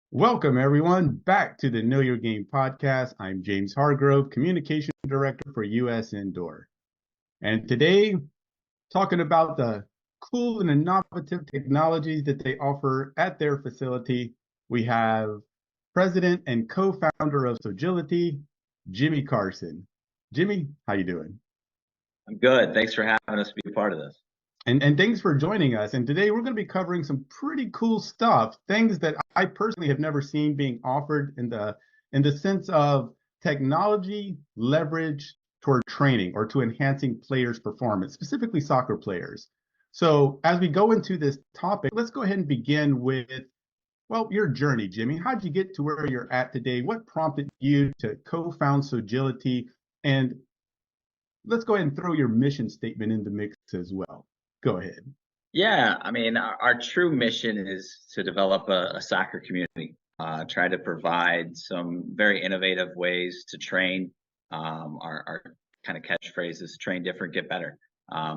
Welcome, everyone, back to the Know Your Game podcast. I'm James Hargrove, Communication Director for USIndoor. And today, talking about the cool and innovative technologies that they offer at their facility, we have President and co-founder of Sogility, Jimmy Carson. Jimmy, how you doing? I'm good. Thanks for having us be a part of this. And thanks for joining us. And today we're going to be covering some pretty cool stuff, things that I personally have never seen being offered in the sense of technology leverage toward training or to enhancing players' performance, specifically soccer players. So as we go into this topic, let's go ahead and begin with, well, your journey, Jimmy. How'd you get to where you're at today? What prompted you to co-found Sogility? And let's go ahead and throw your mission statement in the mix as well. Go ahead. Yeah, I mean, our true mission is to develop a soccer community, try to provide some very innovative ways to train. Our kind of catchphrase is train different, get better.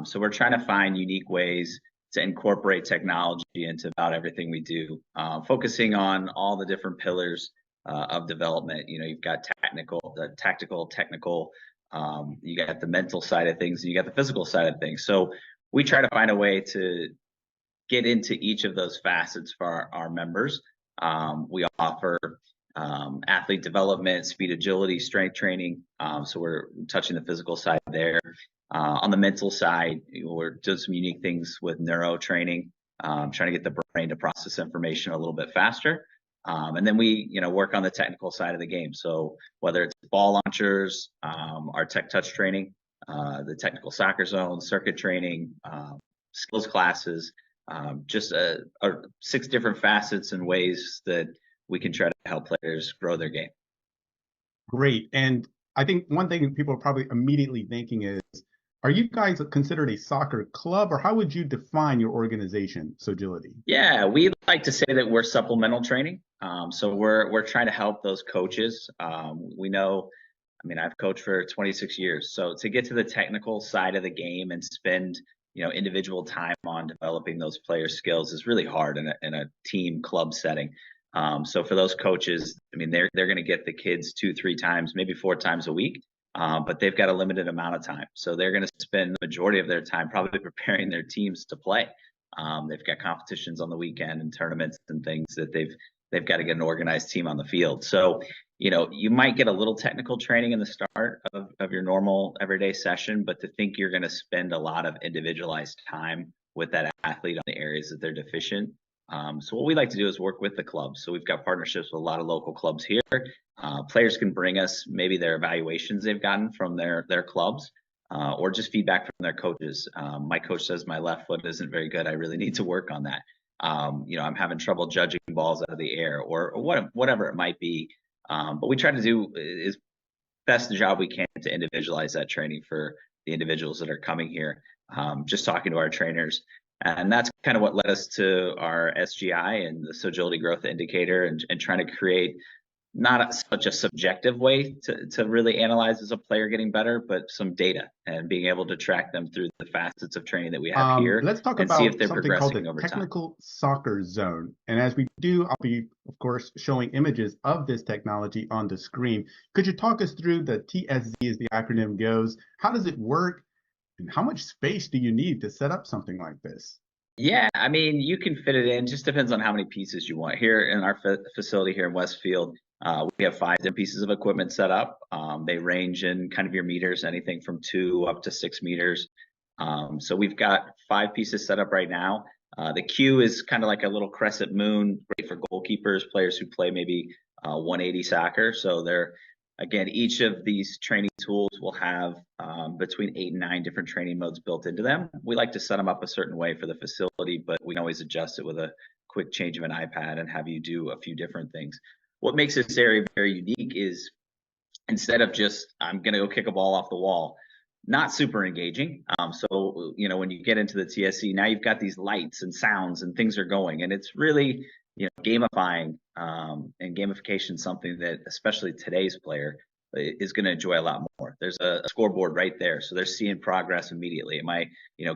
So we're trying to find unique ways to incorporate technology into about everything we do, focusing on all the different pillars of development. You know, you've got tactical, technical, you got the mental side of things, and you got the physical side of things. So we try to find a way to get into each of those facets for our members. We offer athlete development, speed, agility, strength training. So we're touching the physical side there. On the mental side, we're doing some unique things with neuro training, trying to get the brain to process information a little bit faster. And then we, work on the technical side of the game. So whether it's ball launchers, our tech touch training, the technical soccer zone, circuit training, skills classes, just 6 different facets and ways that we can try to help players grow their game. Great. And I think one thing people are probably immediately thinking is, are you guys considered a soccer club, or how would you define your organization, Sogility? Yeah, we like to say that we're supplemental training. So we're trying to help those coaches. We know, I've coached for 26 years. So to get to the technical side of the game and spend, individual time on developing those player skills is really hard in a team club setting. So for those coaches, they're going to get the kids 2-3 times, maybe 4 times a week, but they've got a limited amount of time. So they're going to spend the majority of their time probably preparing their teams to play. They've got competitions on the weekend and tournaments and things that they've got to get an organized team on the field. So, you might get a little technical training in the start of your normal everyday session, but to think you're going to spend a lot of individualized time with that athlete on the areas that they're deficient. So what we like to do is work with the clubs. So we've got partnerships with a lot of local clubs here. Players can bring us maybe their evaluations they've gotten from their clubs, or just feedback from their coaches. My coach says my left foot isn't very good. I really need to work on that. I'm having trouble judging balls out of the air, or whatever it might be. But we try to do is best the job we can to individualize that training for the individuals that are coming here. Just talking to our trainers. And that's kind of what led us to our SGI and the Sogility Growth Indicator, and trying to create not such a subjective way to really analyze as a player getting better, but some data and being able to track them through the facets of training that we have here. Let's talk and about see if they're something called progressing the over technical time. soccer zone. And as we do, I'll be, of course, showing images of this technology on the screen. Could you talk us through the TSZ, as the acronym goes? How does it work? And how much space do you need to set up something like this? Yeah, you can fit it in. Just depends on how many pieces you want. Here in our facility here in Westfield, we have 5 different pieces of equipment set up. They range in kind of your meters, anything from 2 up to 6 meters. So we've got 5 pieces set up right now. The queue is kind of like a little crescent moon, great for goalkeepers, players who play maybe 180 soccer. So again, each of these training tools will have between 8 and 9 different training modes built into them. We like to set them up a certain way for the facility, but we can always adjust it with a quick change of an iPad and have you do a few different things. What makes this area very unique is, instead of just, I'm going to go kick a ball off the wall, not super engaging. So, when you get into the TSC, now you've got these lights and sounds and things are going, and it's really, gamifying, and gamification, something that especially today's player is going to enjoy a lot more. There's a scoreboard right there, so they're seeing progress immediately. Am I,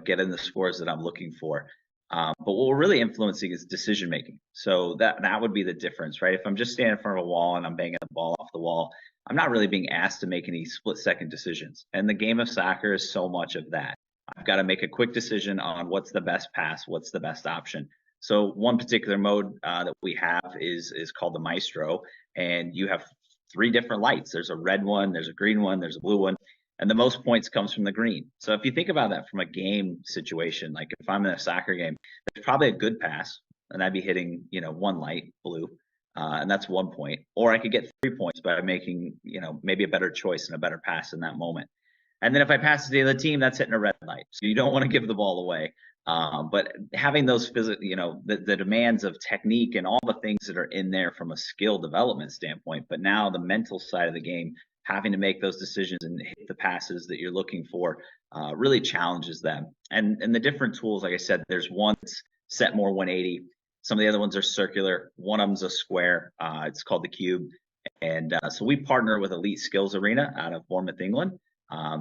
getting the scores that I'm looking for? But what we're really influencing is decision making. So that would be the difference, right? If I'm just standing in front of a wall and I'm banging the ball off the wall, I'm not really being asked to make any split-second decisions. And the game of soccer is so much of that. I've got to make a quick decision on what's the best pass, what's the best option. So one particular mode that we have is called the Maestro, and you have three different lights. There's a red one, there's a green one, there's a blue one, and the most points comes from the green. So if you think about that from a game situation, like if I'm in a soccer game, there's probably a good pass, and I'd be hitting, one light, blue, and that's 1 point. Or I could get 3 points by making, maybe a better choice and a better pass in that moment. And then if I pass it to the other team, that's hitting a red light. So you don't want to give the ball away. But having those the demands of technique and all the things that are in there from a skill development standpoint, but now the mental side of the game, having to make those decisions and hit the passes that you're looking for, really challenges them. And the different tools, like I said, there's one that's set more 180. Some of the other ones are circular. One of them's a square. It's called the Cube. And so we partner with Elite Skills Arena out of Bournemouth, England.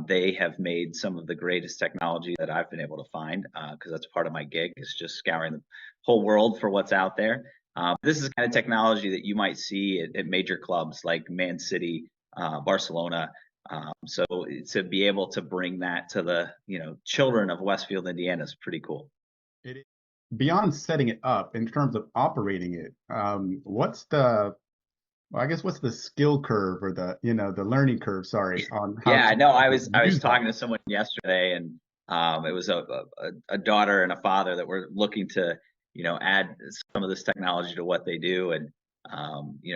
They have made some of the greatest technology that I've been able to find, because that's part of my gig, is just scouring the whole world for what's out there. This is the kind of technology that you might see at major clubs like Man City, Barcelona. So to be able to bring that to the children of Westfield, Indiana is pretty cool. It is. Beyond setting it up in terms of operating it, what's the well, I guess what's the skill curve or the learning curve, sorry, on how Yeah, to no, I was use that? talking to someone yesterday, and it was a daughter and a father that were looking to add some of this technology to what they do, and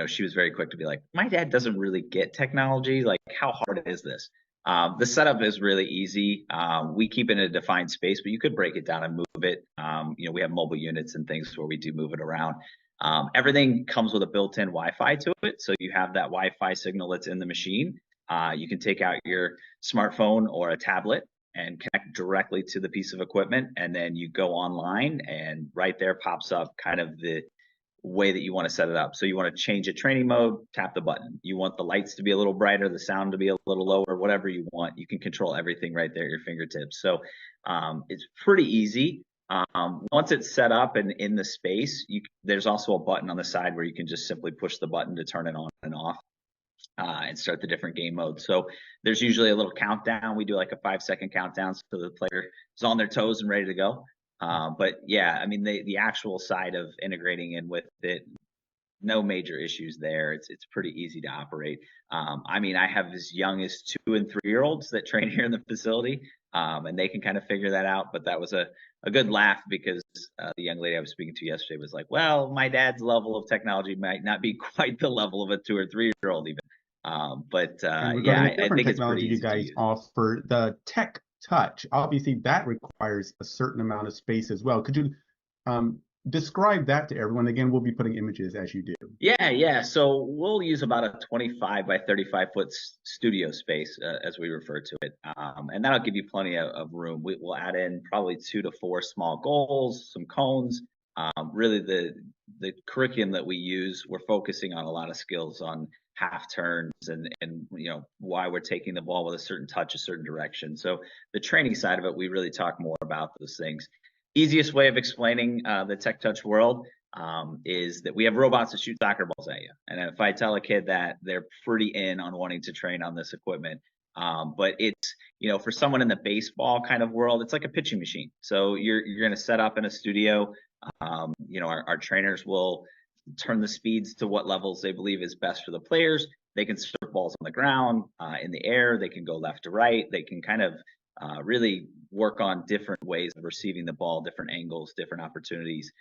she was very quick to be like, my dad doesn't really get technology. Like, how hard is this? The setup is really easy. We keep it in a defined space, but you could break it down and move it. We have mobile units and things where we do move it around. Everything comes with a built-in Wi-Fi to it, so you have that Wi-Fi signal that's in the machine. You can take out your smartphone or a tablet and connect directly to the piece of equipment, and then you go online, and right there pops up kind of the way that you want to set it up. So you want to change a training mode, tap the button. You want the lights to be a little brighter, the sound to be a little lower, whatever you want. You can control everything right there at your fingertips. So it's pretty easy. Once it's set up and in the space, there's also a button on the side where you can just simply push the button to turn it on and off, and start the different game modes. So there's usually a little countdown. We do like a 5-second countdown so the player is on their toes and ready to go. But yeah, I mean, the actual side of integrating in with it, no major issues there. It's pretty easy to operate. I mean, I have as young as 2 and 3-year-olds that train here in the facility, and they can kind of figure that out. But that was a good laugh, because the young lady I was speaking to yesterday was like, well, my dad's level of technology might not be quite the level of a 2 or 3-year-old even. And Yeah, regarding the I different think it's pretty technology you easy to guys use. offer, the tech touch, obviously that requires a certain amount of space as well. Could you describe that to everyone? Again, we'll be putting images as you do. Yeah. So we'll use about a 25 by 35 foot studio space, as we refer to it, and that'll give you plenty of room. We'll add in probably 2 to 4 small goals, some cones. Really, the curriculum that we use, we're focusing on a lot of skills on half turns and why we're taking the ball with a certain touch, a certain direction. So the training side of it, we really talk more about those things. Easiest way of explaining the tech touch world is that we have robots that shoot soccer balls at you. And if I tell a kid that, they're pretty in on wanting to train on this equipment. But it's, for someone in the baseball kind of world, it's like a pitching machine. So you're going to set up in a studio. Our trainers will turn the speeds to what levels they believe is best for the players. They can serve balls on the ground, in the air. They can go left to right. They can kind of really work on different ways of receiving the ball, different angles, different opportunities.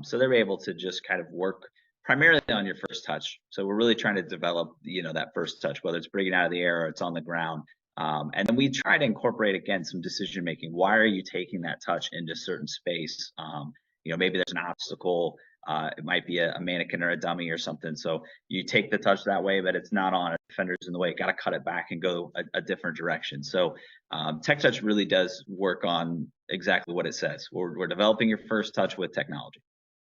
So they're able to just kind of work primarily on your first touch. So we're really trying to develop, that first touch, whether it's bringing out of the air or it's on the ground. And then we try to incorporate, again, some decision making. Why are you taking that touch into certain space? Maybe there's an obstacle. It might be a mannequin or a dummy or something. So you take the touch that way, but it's not on. A defender's in the way. Got to cut it back and go a different direction. So Tech Touch really does work on exactly what it says. We're developing your first touch with technology.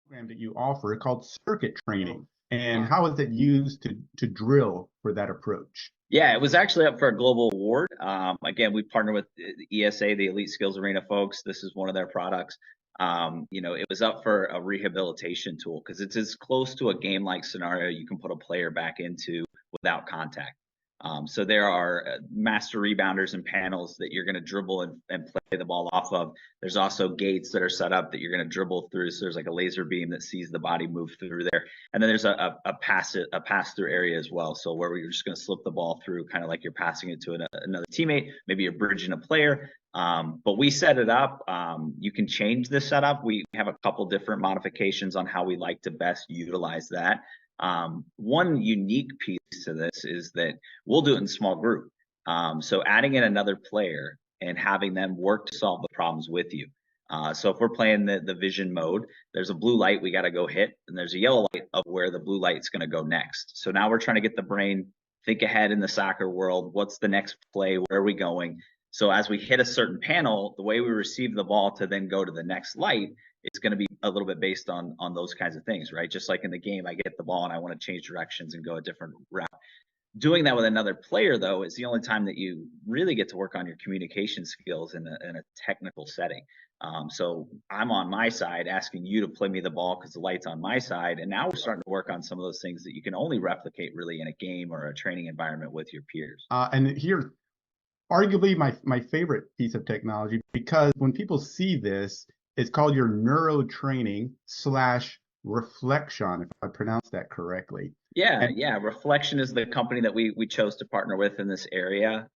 Program that you offer called circuit training, and how is it used to drill for that approach? Yeah, it was actually up for a global award. Again, we partner with the ESA, the Elite Skills Arena folks. This is one of their products. It was up for a rehabilitation tool because it's as close to a game-like scenario you can put a player back into without contact. So there are master rebounders and panels that you're going to dribble and play the ball off of. There's also gates that are set up that you're going to dribble through. So there's like a laser beam that sees the body move through there. And then there's a pass through area as well. So where you're just going to slip the ball through, kind of like you're passing it to another teammate. Maybe you're bridging a player. But we set it up. You can change the setup. We have a couple different modifications on how we like to best utilize that. One unique piece to this is that we'll do it in small group. So adding in another player and having them work to solve the problems with you. So if we're playing the vision mode, there's a blue light we got to go hit, and there's a yellow light of where the blue light's going to go next. So now we're trying to get the brain think ahead in the soccer world. What's the next play? Where are we going? So as we hit a certain panel, the way we receive the ball to then go to the next light is going to be a little bit based on those kinds of things, right? Just like in the game, I get the ball and I want to change directions and go a different route. Doing that with another player, though, is the only time that you really get to work on your communication skills in a technical setting. So I'm on my side asking you to play me the ball because the light's on my side. And now we're starting to work on some of those things that you can only replicate really in a game or a training environment with your peers. And here, arguably my favorite piece of technology, because when people see this, it's called your neuro training slash reflection, if I pronounce that correctly. Yeah, And yeah. Reflection is the company that we chose to partner with in this area.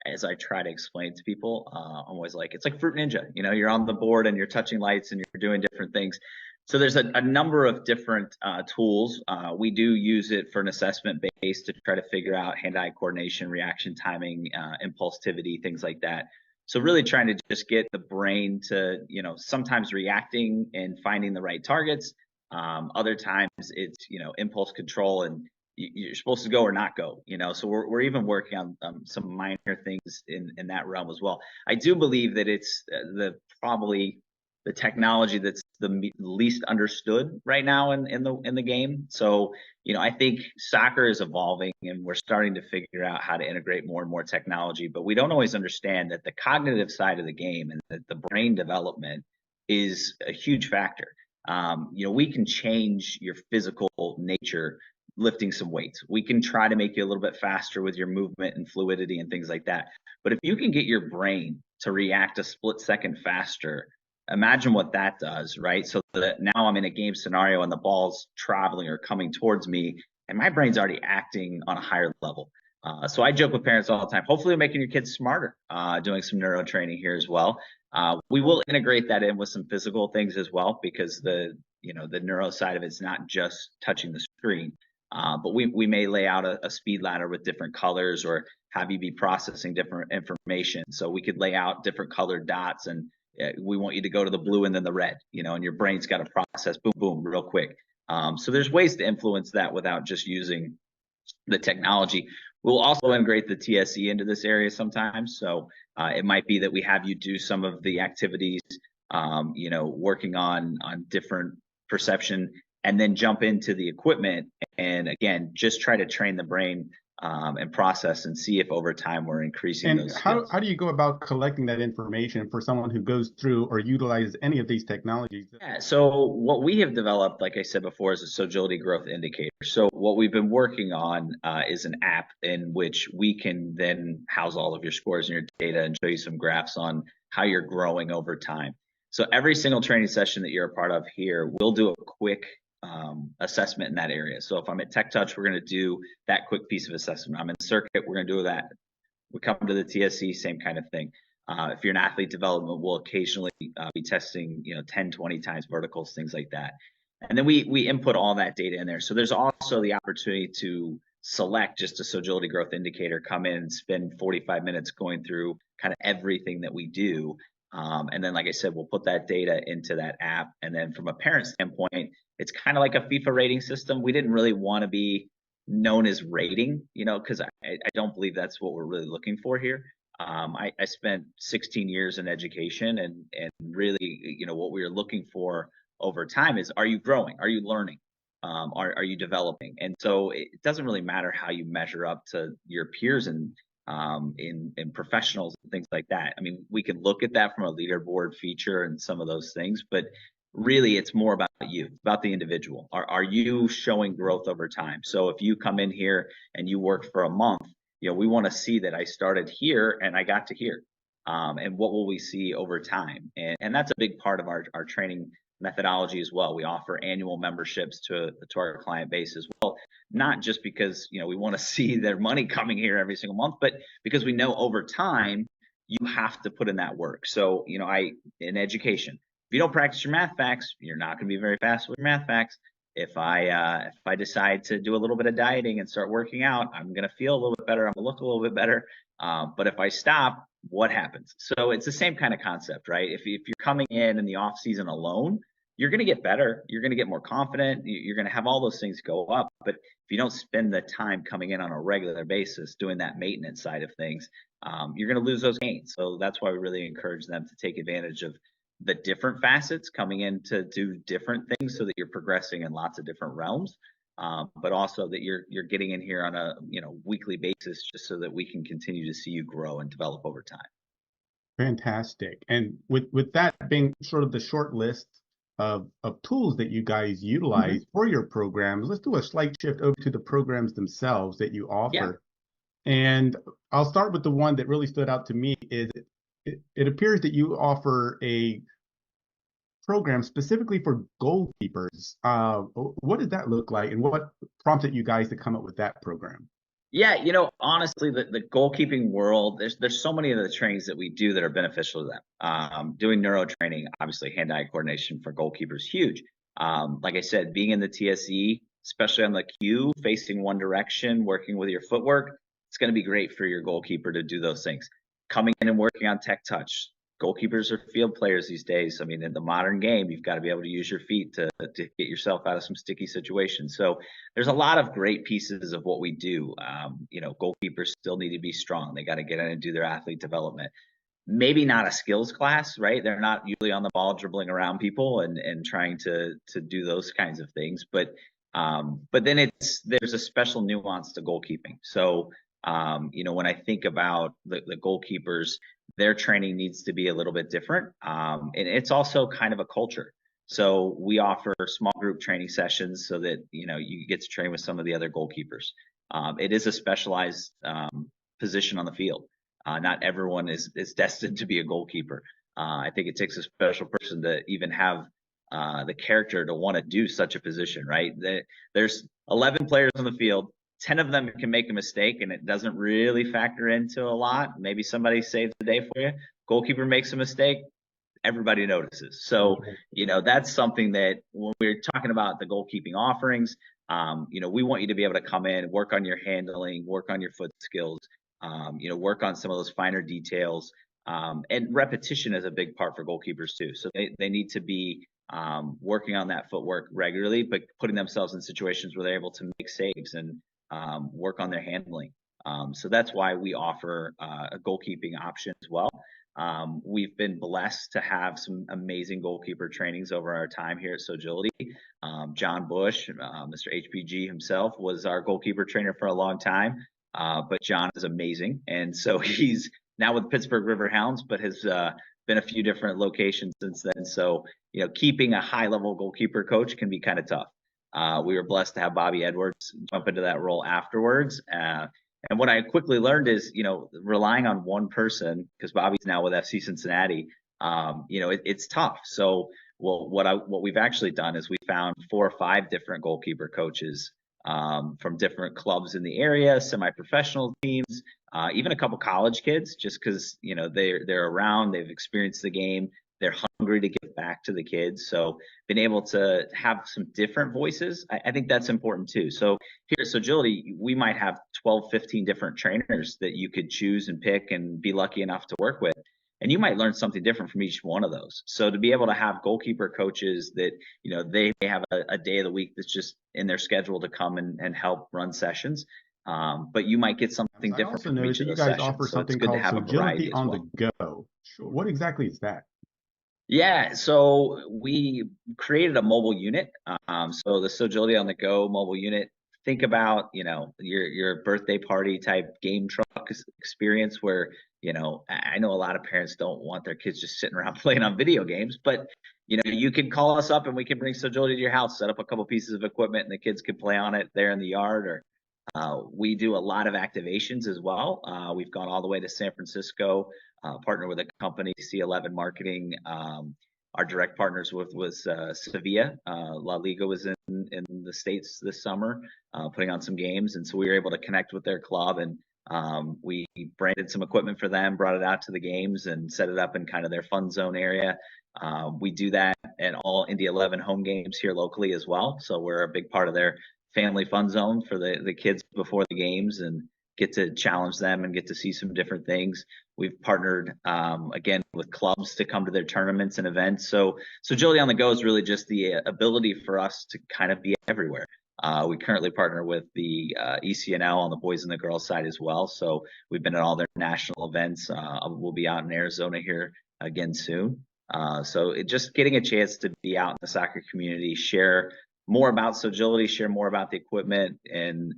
As I try to explain to people, I'm always like, it's like Fruit Ninja. You're on the board and you're touching lights and you're doing different things. So there's a number of different tools. We do use it for an assessment base to try to figure out hand-eye coordination, reaction timing, impulsivity, things like that. So really trying to just get the brain to, sometimes reacting and finding the right targets. Other times it's, impulse control and you're supposed to go or not go, so we're even working on some minor things in that realm as well. I do believe that it's probably the technology that's the least understood right now in the game. So, I think soccer is evolving and we're starting to figure out how to integrate more and more technology, but we don't always understand that the cognitive side of the game and the brain development is a huge factor. We can change your physical nature lifting some weights. We can try to make you a little bit faster with your movement and fluidity and things like that. But if you can get your brain to react a split second faster, imagine what that does, right? So that now I'm in a game scenario and the ball's traveling or coming towards me, and my brain's already acting on a higher level. So I joke with parents all the time. Hopefully, we're making your kids smarter, doing some neuro training here as well. We will integrate that in with some physical things as well, because the neuro side of it's not just touching the screen. But we may lay out a speed ladder with different colors or have you be processing different information. So we could lay out different colored dots and we want you to go to the blue and then the red, and your brain's got to process boom, boom, real quick. So there's ways to influence that without just using the technology. We'll also integrate the TSE into this area sometimes. So it might be that we have you do some of the activities, working on different perception, and then jump into the equipment and again just try to train the brain and process and see if over time we're increasing those skills. How do you go about collecting that information for someone who goes through or utilizes any of these technologies? Yeah, so what we have developed, like I said before, is a Sogility growth indicator. So what we've been working on is an app in which we can then house all of your scores and your data and show you some graphs on how you're growing over time. So every single training session that you're a part of here, we'll do a quick assessment in that area. So if I'm at Tech Touch, we're going to do that quick piece of assessment. I'm in circuit, we're going to do that. We come to the TSC, same kind of thing. If you're in athlete development, we'll occasionally be testing, 10, 20 times verticals, things like that. And then we input all that data in there. So there's also the opportunity to select just a Sogility growth indicator, come in and spend 45 minutes going through kind of everything that we do. And then, like I said, we'll put that data into that app. And then from a parent standpoint, it's kind of like a FIFA rating system. We didn't really want to be known as rating, because I don't believe that's what we're really looking for here. I spent 16 years in education and really, what we were looking for over time is, are you growing? Are you learning? are you developing? And so it doesn't really matter how you measure up to your peers and in professionals and things like that. I mean, we can look at that from a leaderboard feature and some of those things, but really it's more about you, about the individual. Are you showing growth over time? So if you come in here and you work for a month, we want to see that I started here and I got to here. And what will we see over time? And that's a big part of our training methodology as well. We offer annual memberships to our client base as well, not just because we want to see their money coming here every single month, but because we know over time you have to put in that work. So in education, if you don't practice your math facts, you're not going to be very fast with your math facts. If I decide to do a little bit of dieting and start working out, I'm going to feel a little bit better. I'm going to look a little bit better. But if I stop, what happens? So it's the same kind of concept, right? If you're coming in the off season alone, you're going to get better. You're going to get more confident. You're going to have all those things go up. But if you don't spend the time coming in on a regular basis doing that maintenance side of things, you're going to lose those gains. So that's why we really encourage them to take advantage of the different facets, coming in to do different things so that you're progressing in lots of different realms. But also that you're getting in here on a weekly basis, just so that we can continue to see you grow and develop over time. Fantastic. And with that being sort of the short list of tools that you guys Mm-hmm. utilize for your programs, let's do a slight shift over to the programs themselves that you Yeah. offer. And I'll start with the one that really stood out to me is it appears that you offer a program specifically for goalkeepers. What does that look like, and what prompted you guys to come up with that program? Yeah, honestly, the goalkeeping world, there's so many of the trainings that we do that are beneficial to them. Doing neuro training, obviously, hand-eye coordination for goalkeepers, huge. Like I said, being in the TSE, especially on the cue, facing one direction, working with your footwork, it's going to be great for your goalkeeper to do those things. Coming in and working on tech touch. Goalkeepers are field players these days. I mean, in the modern game, you've got to be able to use your feet to get yourself out of some sticky situations. So there's a lot of great pieces of what we do. Goalkeepers still need to be strong. They got to get in and do their athlete development. Maybe not a skills class, right? They're not usually on the ball dribbling around people and trying to do those kinds of things. But then there's a special nuance to goalkeeping. So when I think about the goalkeepers, their training needs to be a little bit different. And it's also kind of a culture. So we offer small group training sessions so that you get to train with some of the other goalkeepers. It is a specialized position on the field. Not everyone is destined to be a goalkeeper. I think it takes a special person to even have the character to want to do such a position, right? There's 11 players on the field. 10 of them can make a mistake and it doesn't really factor into a lot. Maybe somebody saves the day for you. Goalkeeper makes a mistake, everybody notices. So, that's something that when we're talking about the goalkeeping offerings, we want you to be able to come in, work on your handling, work on your foot skills, work on some of those finer details. And repetition is a big part for goalkeepers too. So they need to be working on that footwork regularly, but putting themselves in situations where they're able to make saves and work on their handling. So that's why we offer a goalkeeping option as well. We've been blessed to have some amazing goalkeeper trainings over our time here at Sogility. John Bush, Mr. HPG himself, was our goalkeeper trainer for a long time. But John is amazing. And so he's now with Pittsburgh River Hounds, but has been a few different locations since then. So, keeping a high level goalkeeper coach can be kind of tough. We were blessed to have Bobby Edwards jump into that role afterwards. And what I quickly learned is, relying on one person, because Bobby's now with FC Cincinnati, it's tough. So what we've actually done is we found 4 or 5 different goalkeeper coaches from different clubs in the area, semi-professional teams, even a couple college kids, just because they're around, they've experienced the game, they're hungry to give back to the kids. So being able to have some different voices, I think that's important too. So here at Sogility, we might have 12, 15 different trainers that you could choose and pick and be lucky enough to work with. And you might learn something different from each one of those. So to be able to have goalkeeper coaches that, they have a day of the week that's just in their schedule to come and help run sessions. But you might get something I different also from noticed each that of you those guys sessions. offer So it's something good to called have a Sogility variety as on well. the go. Sure. What exactly is that? Yeah, so we created a mobile unit. So the Sogility on the Go mobile unit. Think about, your birthday party type game truck experience where, I know a lot of parents don't want their kids just sitting around playing on video games, but you can call us up and we can bring Sogility to your house, set up a couple pieces of equipment, and the kids can play on it there in the yard. Or we do a lot of activations as well. We've gone all the way to San Francisco, partner with a company, C11 Marketing. Our direct partners with was Sevilla. La Liga was in the States this summer, putting on some games. And so we were able to connect with their club, and we branded some equipment for them, brought it out to the games, and set it up in kind of their fun zone area. We do that at all Indy 11 home games here locally as well. So we're a big part of their family fun zone for the kids before the games, and get to challenge them and get to see some different things. We've partnered again with clubs to come to their tournaments and events. So Agility on the Go is really just the ability for us to kind of be everywhere. We currently partner with the ECNL on the boys and the girls side as well. So we've been at all their national events. We'll be out in Arizona here again soon. So just getting a chance to be out in the soccer community, share more about Sogility, share more about the equipment, and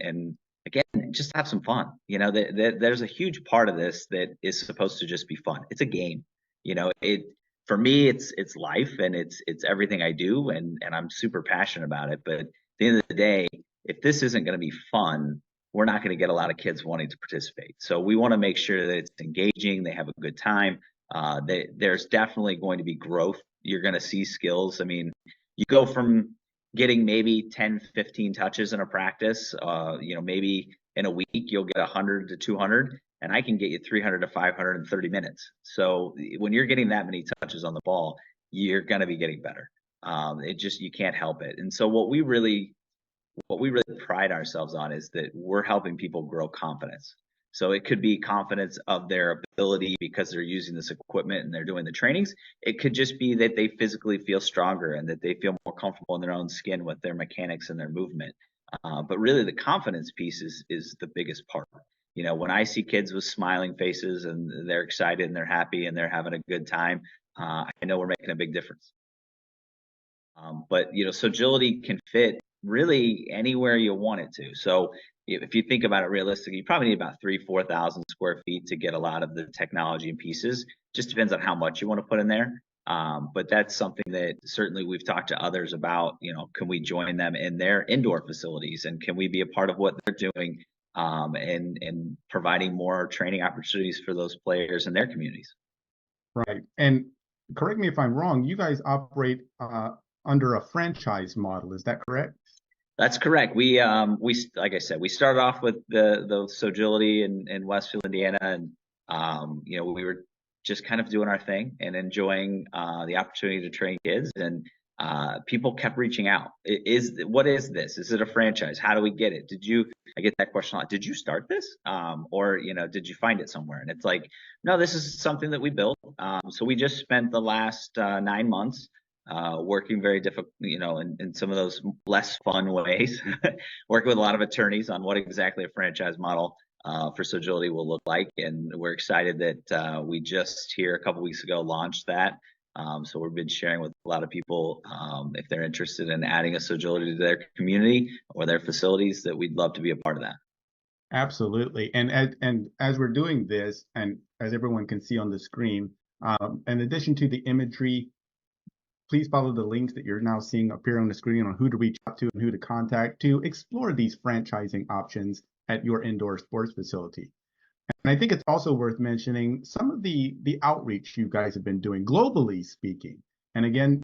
again, just have some fun. There's a huge part of this that is supposed to just be fun. It's a game. It for me, it's life, and it's everything I do, and I'm super passionate about it. But at the end of the day, if this isn't going to be fun, we're not going to get a lot of kids wanting to participate. So we want to make sure that it's engaging, they have a good time. There's definitely going to be growth. You're going to see skills. I mean, you go from getting maybe 10, 15 touches in a practice, maybe in a week you'll get 100 to 200, and I can get you 300 to 530 minutes. So when you're getting that many touches on the ball, you're going to be getting better. You can't help it. And so what we really pride ourselves on is that we're helping people grow confidence. So it could be confidence of their ability because they're using this equipment and they're doing the trainings. It could just be that they physically feel stronger and that they feel more comfortable in their own skin with their mechanics and their movement. But really, the confidence piece is the biggest part. When I see kids with smiling faces and they're excited and they're happy and they're having a good time, I know we're making a big difference. But so agility can fit really anywhere you want it to. So if you think about it realistically, you probably need about 4,000 square feet to get a lot of the technology and pieces. Just depends on how much you want to put in there. But that's something that certainly we've talked to others about. Can we join them in their indoor facilities, and can we be a part of what they're doing, and providing more training opportunities for those players and their communities? Right. And correct me if I'm wrong, you guys operate under a franchise model. Is that correct? That's correct. We like I said, we started off with the Sogility in Westfield, Indiana, and we were just kind of doing our thing and enjoying the opportunity to train kids, and people kept reaching out. What is this? Is it a franchise? How do we get it? I get that question a lot. Did you start this? Or did you find it somewhere? And it's like, no, this is something that we built. So we just spent the last 9 months working very difficult, in some of those less fun ways, working with a lot of attorneys on what exactly a franchise model for Sogility will look like. And we're excited that we just here a couple weeks ago launched that. So we've been sharing with a lot of people, if they're interested in adding a Sogility to their community or their facilities, that we'd love to be a part of that. Absolutely. And as we're doing this, and as everyone can see on the screen, in addition to the imagery, please follow the links that you're now seeing appear on the screen on who to reach out to and who to contact to explore these franchising options at your indoor sports facility. And I think it's also worth mentioning some of the outreach you guys have been doing globally speaking. And again,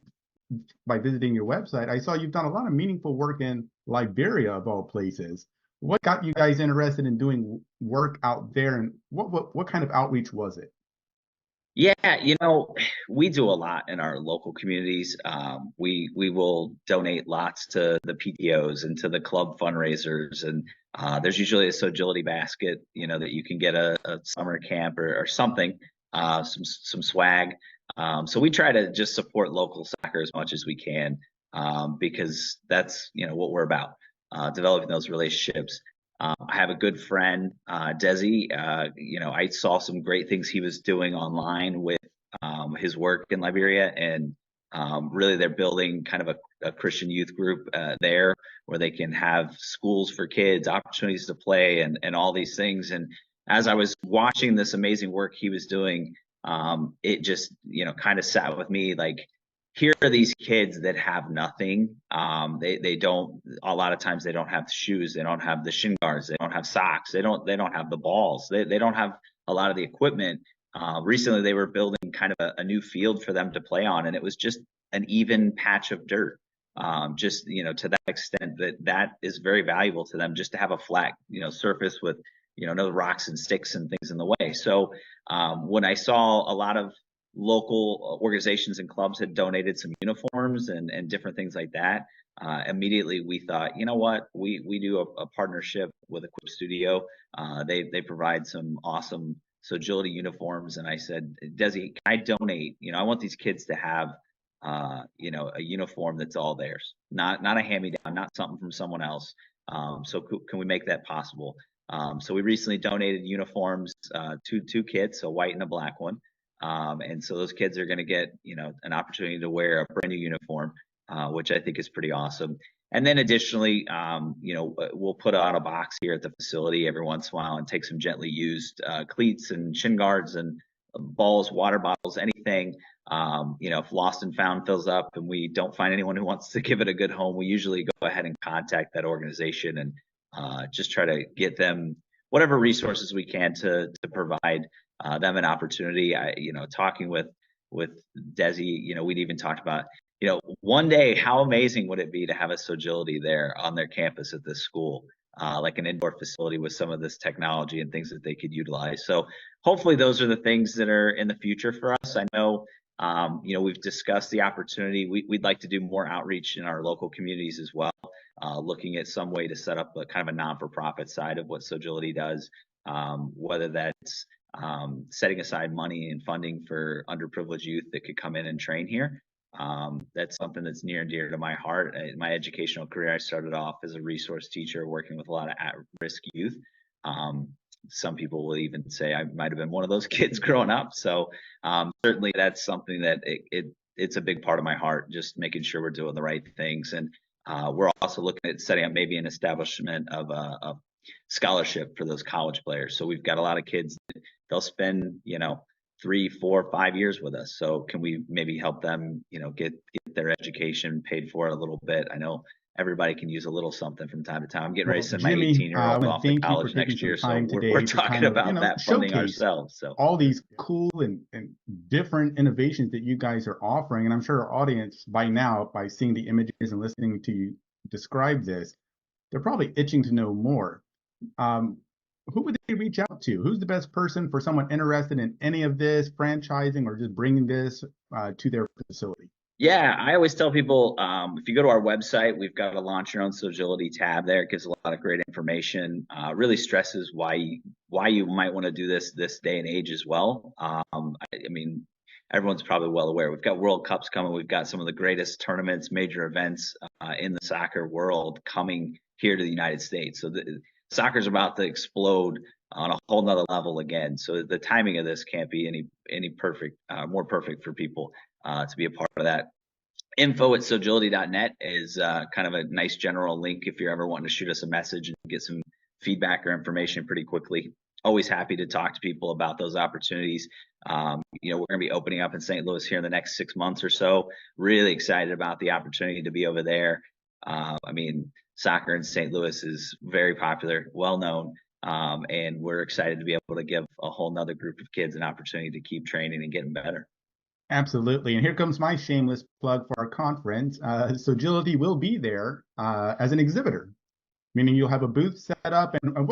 by visiting your website, I saw you've done a lot of meaningful work in Liberia of all places. What got you guys interested in doing work out there, and what kind of outreach was it? Yeah, we do a lot in our local communities. We will donate lots to the PTOs and to the club fundraisers, and there's usually a Sogility basket, that you can get a summer camp or something, some swag. So we try to just support local soccer as much as we can, because that's what we're about, developing those relationships. I have a good friend, Desi. I saw some great things he was doing online with his work in Liberia, and really they're building kind of a Christian youth group there where they can have schools for kids, opportunities to play, and all these things. And as I was watching this amazing work he was doing, it just, kind of sat with me like, here are these kids that have nothing. They don't, a lot of times they don't have shoes, they don't have the shin guards, they don't have socks, they don't have the balls, they don't have a lot of the equipment. Recently they were building kind of a new field for them to play on, and it was just an even patch of dirt. Just, to that extent that is very valuable to them, just to have a flat, surface with, no rocks and sticks and things in the way. So when I saw a lot of local organizations and clubs had donated some uniforms and different things like that, immediately we thought, you know what, we do a partnership with Equip Studio. They provide some awesome Sogility uniforms, and I said, Desi, can I donate? I want these kids to have a uniform that's all theirs, not a hand-me-down, not something from someone else. So can we make that possible? So we recently donated uniforms to two kids, a white and a black one. And so those kids are going to get, an opportunity to wear a brand new uniform, which I think is pretty awesome. And then additionally, we'll put on a box here at the facility every once in a while and take some gently used cleats and shin guards and balls, water bottles, anything. If Lost and Found fills up and we don't find anyone who wants to give it a good home, we usually go ahead and contact that organization and just try to get them whatever resources we can to provide them an opportunity. Talking with Desi, we'd even talked about, one day, how amazing would it be to have a Sogility there on their campus at this school, like an indoor facility with some of this technology and things that they could utilize. So hopefully those are the things that are in the future for us. I know, we've discussed the opportunity. We'd like to do more outreach in our local communities as well, looking at some way to set up a kind of a non-for-profit side of what Sogility does, whether that's setting aside money and funding for underprivileged youth that could come in and train here. That's something that's near and dear to my heart. In my educational career, I started off as a resource teacher working with a lot of at-risk youth. Some people will even say I might have been one of those kids growing up. So certainly that's something that it's a big part of my heart, just making sure we're doing the right things. And we're also looking at setting up maybe an establishment of a scholarship for those college players. So we've got a lot of kids that they'll spend, 3, 4, 5 years with us. So can we maybe help them, get their education paid for a little bit? I know everybody can use a little something from time to time. I'm getting ready to send my Jimmy, 18-year-old I off to thank you for college taking next some year. time So today we're to talking kind of, about that funding showcase ourselves. So all these cool and different innovations that you guys are offering. And I'm sure our audience by now, by seeing the images and listening to you describe this, they're probably itching to know more. Who would they reach out to? Who's the best person for someone interested in any of this, franchising or just bringing this to their facility? yeah, I always tell people, if you go to our website, we've got a launch your own Sogility tab there. It gives a lot of great information, really stresses why you might want to do this day and age as well. I mean, everyone's probably well aware. We've got World Cups coming. We've got some of the greatest tournaments, major events in the soccer world coming here to the United States. So soccer's about to explode on a whole nother level again. So the timing of this can't be any perfect, more perfect for people to be a part of that. Info@sogility.net is kind of a nice general link if you're ever wanting to shoot us a message and get some feedback or information pretty quickly. Always happy to talk to people about those opportunities. We're going to be opening up in St. Louis here in the next 6 months or so. Really excited about the opportunity to be over there. Soccer in St. Louis is very popular, well known, and we're excited to be able to give a whole nother group of kids an opportunity to keep training and getting better. Absolutely. And here comes my shameless plug for our conference. Sogility will be there as an exhibitor, meaning you'll have a booth set up. And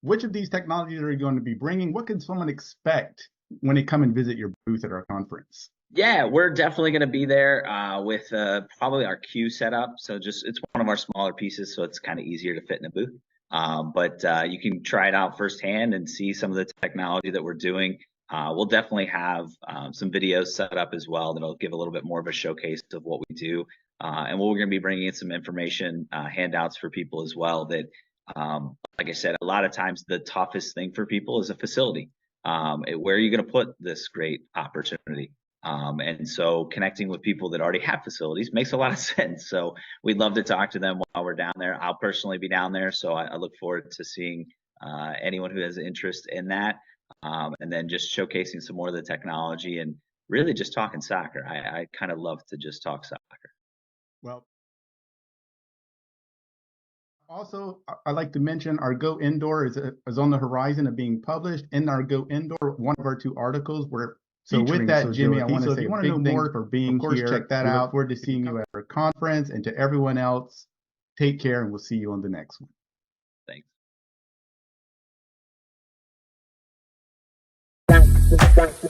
which of these technologies are you going to be bringing? What can someone expect when they come and visit your booth at our conference? Yeah, we're definitely going to be there with probably our queue setup. So it's one of our smaller pieces, so it's kind of easier to fit in a booth. But you can try it out firsthand and see some of the technology that we're doing. We'll definitely have some videos set up as well that'll give a little bit more of a showcase of what we do. And we're going to be bringing in some information, handouts for people as well that, like I said, a lot of times the toughest thing for people is a facility. where are you going to put this great opportunity? And so connecting with people that already have facilities makes a lot of sense. So we'd love to talk to them while we're down there. I'll personally be down there, so I look forward to seeing anyone who has interest in that, and then just showcasing some more of the technology and really just talking soccer. I kind of love to just talk soccer. Well, also, I'd like to mention our Go Indoor is on the horizon of being published. In our Go Indoor, one of our 2 articles were so with that, Jimmy, I want to say if you want to know more for being here, check that out. We look forward to seeing you at our conference, and to everyone else, take care, and we'll see you on the next one. Thanks.